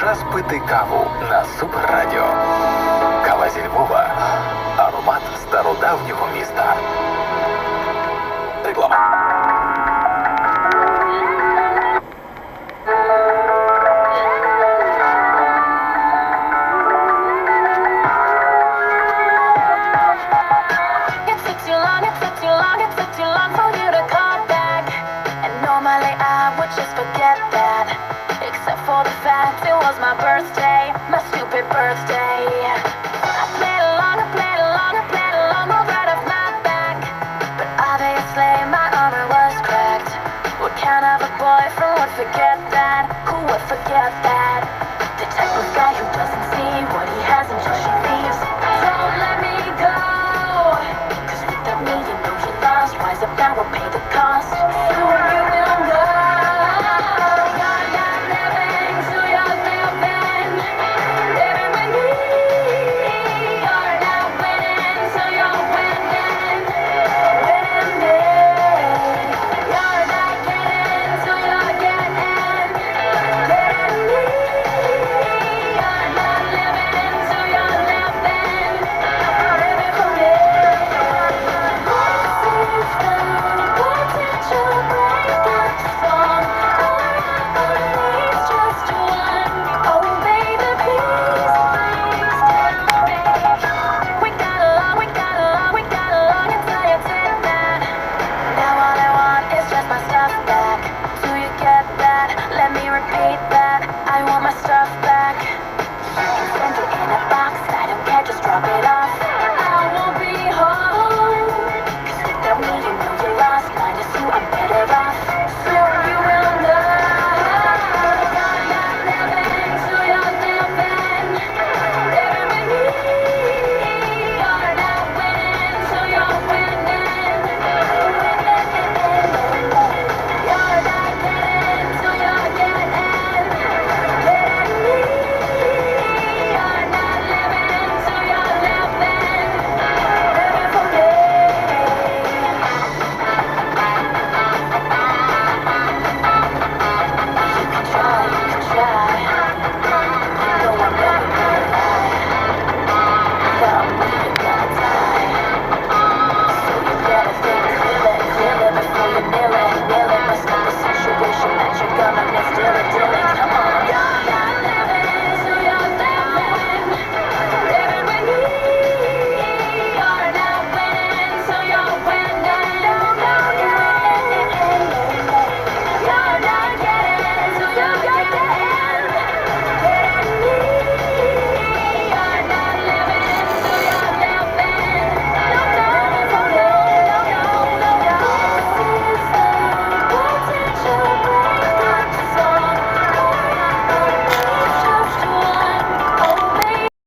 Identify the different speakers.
Speaker 1: час пити каву на Суперрадіо. Кава зі Львова. Аромат стародавнього міста. Реклама.
Speaker 2: Just forget that, except for the fact it was my birthday, my stupid birthday. I played along, rolled right off my back, but obviously my armor was cracked. What kind of a boyfriend would forget that? Who would forget that?